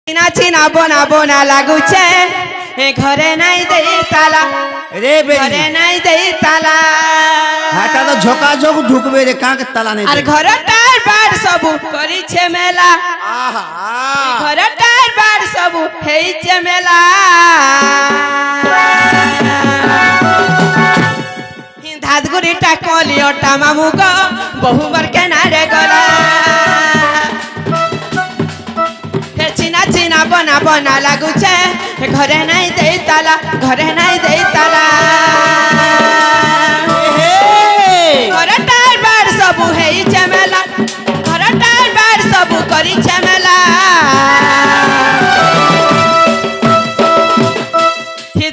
চিনা চিনা বনা বনা লাগুছে ঘরে নাই দেই তালা রে ঘরে নাই দেই তালা হাটা তো ঝোকা ঝোক ঢুকবে রে কাকে তালা নেই আর ঘরটার বার সবু করিছে মেলা আহা ঘরটার বার সবু হেইছে মেলা ধাতগুড়িটা কলিওটা মামু গো বহুবার কেনারে গলা চিনা চিনা বনা বনা লাগুছে ঘরে নাই দেই তালা ঘরে নাই দেই তালা ঘরটার বার সবু হেইছে মেলা ঘরটার বার সবু করিছে মেলা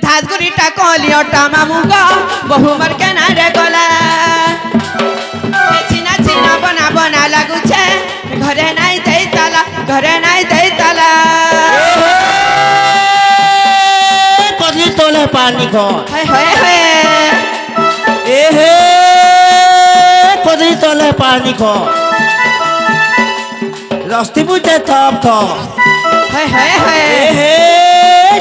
ধাতগুড়িটা কলিওটা মামু গো বহুবার কেনারে গলা চিনা চিনা বনা বনা লাগুছে ঘরে নাই দেই তালা ঘরে নাই দেই তালা কদলি তোলে পানি ঘর হয় হয় হয় এ হে কদলি তোলে পানি ঘর রস্তি বুঝে থপ থপ হয় হয় হয় এ হে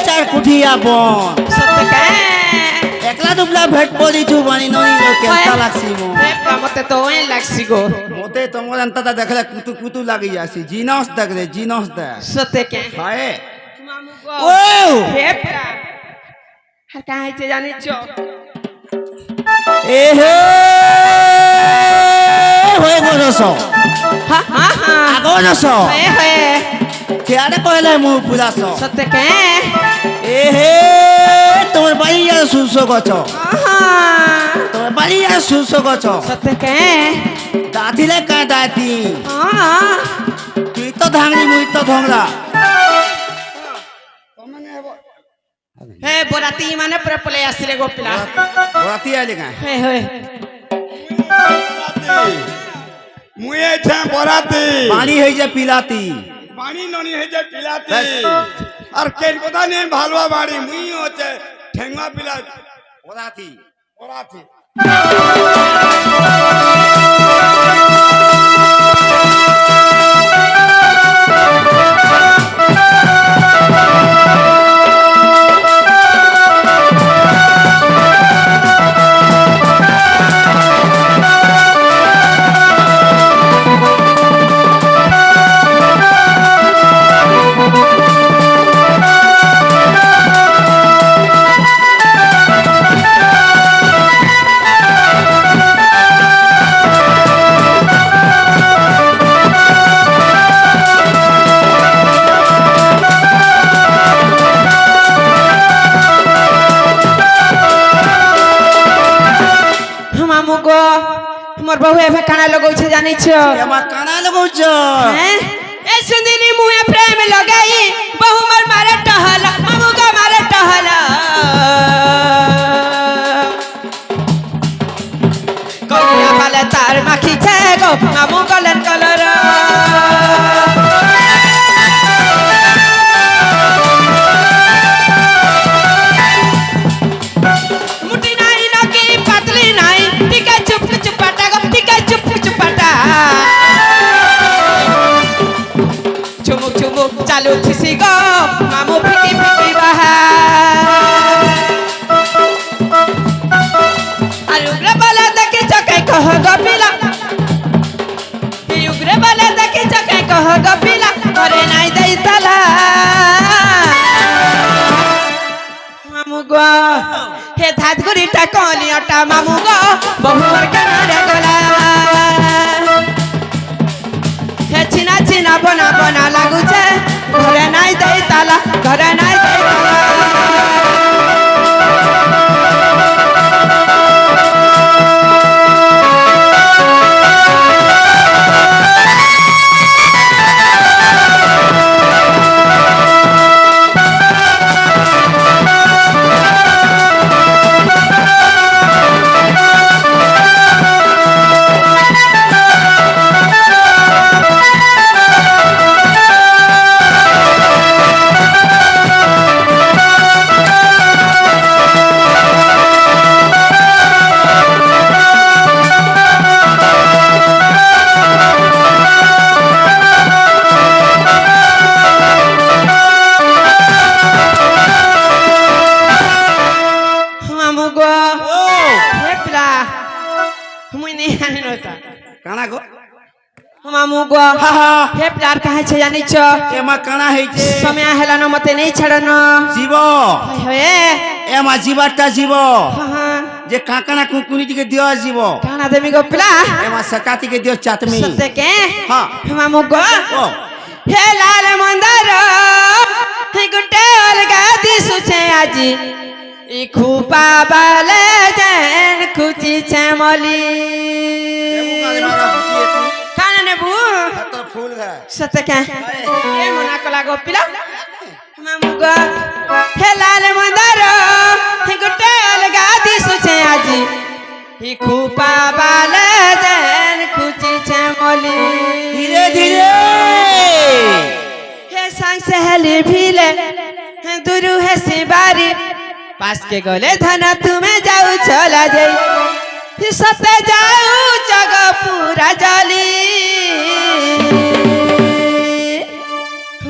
চার কুঠিয়া বন সত্যকে একলা দুবলা ভেট পড়িছু বানি ননি কেনতা লাগছি মো মতে তো ওই লাগছি গো মতে তোমার এন্তা দেখলে কুতু কুতু লাগি যাসি জিনস দেখ রে জিনস দেখ সত্যকে হায় মামু গো ও হেপরা আর কাইছে জানিছ এ হে হয়ে গনস হা হা হা আগনস হয় হয় কেয়ারে কইলে মু পুলাস সত্যকে এ হে তোমার বাড়ি আর সুসো গছ তোমার বাড়ি আর সুসো গছ সত্যকে দাঁতিলে কা দাঁতি তুই তো ধাংরি মুই তো ধংরা হে বরাতি মানে পুরা পলে আসলে গো পিলা রাতি আইলে কা হে হে মুই এঠে বরাতি পানি হই যে পিলাতি পানি ননি হয়ে যায় পিলাতি আর কেন কথা নেই ভালো বাড়ি মুই হচ্ছে ঠেঙ্গা পিলা রাতি বরাতি মামু গো তোমার বহু এবে কানা লগাউছে জানিছ এমা কানা লগাউছ হ্যাঁ এ সুন্দরী মুহে প্রেম লগাই বহু মোর মারে টহল মামু গো মারে টহল কলিয়া বালে তার মাখিছে গো মামু গলেন কলর মুটি নাই নাকি পাতলি নাই টিকা চুপ চুপাটা গো টিকা চুপ চুপাটা চুমুক চুমুক চালু খিসি গো মামু ফিটি ফিটি বাহা আর উগ্রে বলে দেখি চকে কহ গো পিলা উগ্রে বলে দেখি চকে কহ গো পিলা ঘরে নাই দেই তালা মামু গো হে ধাতগুড়িটা কলিওটা মামু গো বহুবার কেনারে গলা হে চিনা চিনা বনা বনা লাগুছে ঘরে নাই দেই তালা ঘরে নাই দেই তালা কানা গো মামু গো হা হা হে প্লার কাহে ছে জানিছ এমা কানা হইছে সময় হেলান মতে নেই ছাড়ন জীব হায় হয়ে এমা জীবারটা জীব হ্যাঁ যে কাকানা কুকুনি দিকে দিও জীব কানা দেবী গো প্লা এমা সকাতিকে দিও চাটমি সত্যি কে হ্যাঁ মামু গো ও হে লাল মন্দার হে গুটে অলগা দিশুছে আজি ই খুপা বালে যেন খুচি শ্যামলি কানা নেবু ফুল है সত্যি কে এ মনা কলা গো পিলা মামু গো হে লাল মন্দার হে গুটে অলগা দিশুছে আজি ই খুপা বালে যেন খুচি শ্যামলি धीरे धीरे हे संग सहेली भीले हे दुरु है सिबारी पास के गले धन तुम्हें जाऊ चला जाई ही सते जाऊ जग पूरा जली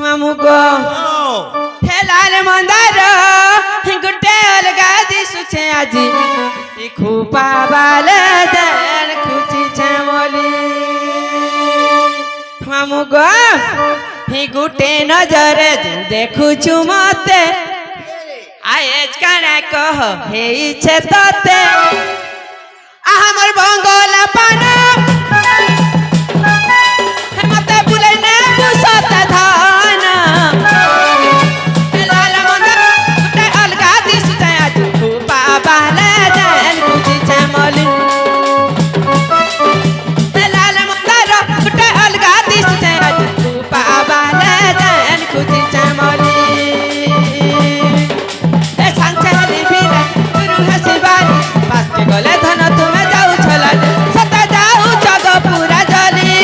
मामू गो ओ हे लाल मंदार हे गुटे अलगा दिसुछे आजी ही खूपा बाले देन खुची छमली मामू गो हि गुटे नजरे देखुछु मते आएज काना कह हे इच्छे तते हमर बंगला पाना मते बुले ने कुसत धान लाल मंदर गुटे अलगा दिस जाया खूपा बाले देन खुची छमली लाल मंदर गुटे अलगा दिस जाया बाबाले देन खुची छमली ए सांचेली भीले गुरु हसिबारी पास के गले धन तुम्हें जाऊ छला सता जाऊ जग पूरा जली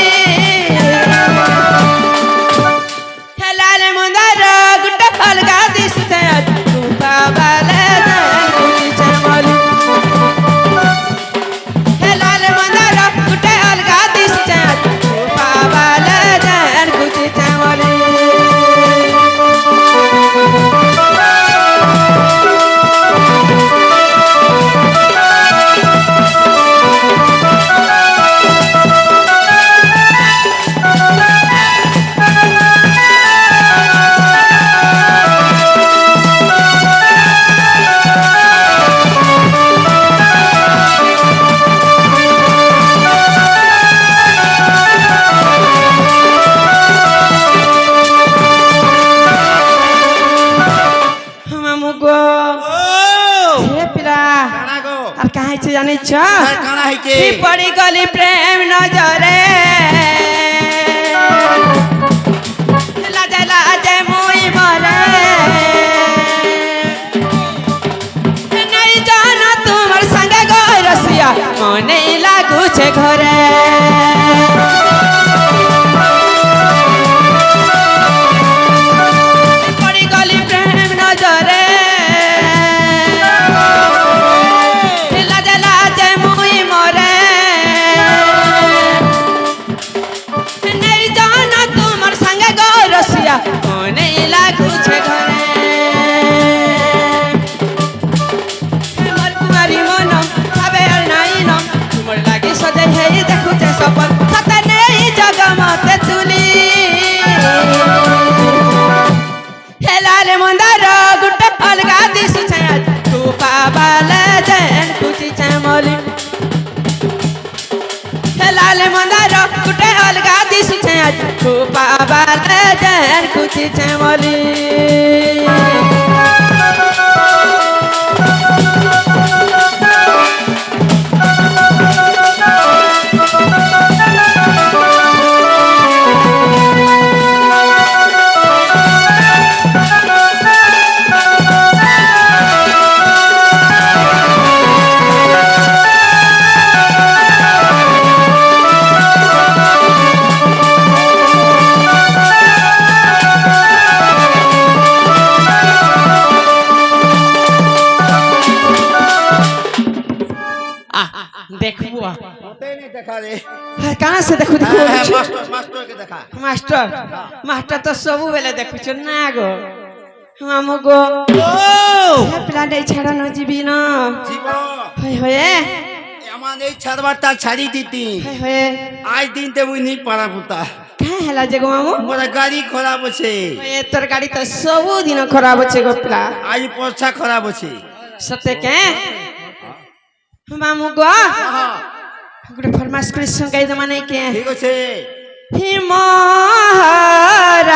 हे लाल मंदार गुटे अलगा दिस जाया बाबाले देन खुची छमली हे लाल मंदार गुटे अलगा दिस जाया बाबाले देन खुची छमली मामू गो ओ हे पिला काना गो আর কাহে ছে জানিছ काना হইছে হি পড়ি গলি প্রেম নজরে লাজে লাজে মুই মরে নাই জানা তোমার সঙ্গে গো রসিয়া মনে লাগুছে ঘরে পড়ি গলি প্রেম নজরে লাজে লাজে মুই মরে নাই জানা তোমার সঙ্গে গো রসিয়া মনে লাগুছে ঘরে মোর কুমারী মন ভাবে আর নাই ন তোমার লাগি সজাই হেই দেখুছে সপন সতে নেই জগমতে তুলি हे लाल मंदार गुटे अलगा दिस छया तू बाबाले देन खुची छमली हे लाल मंदार गुटे अलगा दिस छया तू बाबाले देन खुची छमली देखबो होते नहीं देखा रे कहाँ से देखो देखो मास्टर मास्टर के देखा मास्टर मास्टर तो सब बेले देखु छ ना गो मामू गो ओ हे प्लान छाड़ा न जीवी न जीव होय होय एमा মানে এই ছাড়বারটা ছাড়ি দিতি হয়ে হয়ে আজ দিনতে মুই নি পারা পুতা কাঁ হেলা যে গো মামু মোরা গাড়ি খরাপ আছে হয়ে তোর গাড়ি তো ସବୁଦିନ ଖରାପ ଅଛି গো ପିଲା আজ পয়সা খরাপ আছে সতে কে মামু গো ଗୋଟେ ଫରମାସ କରି ସଙ୍ଗାଇ ଦମା ନାଇଁ କେ ঠিক আছে হি মহারাজ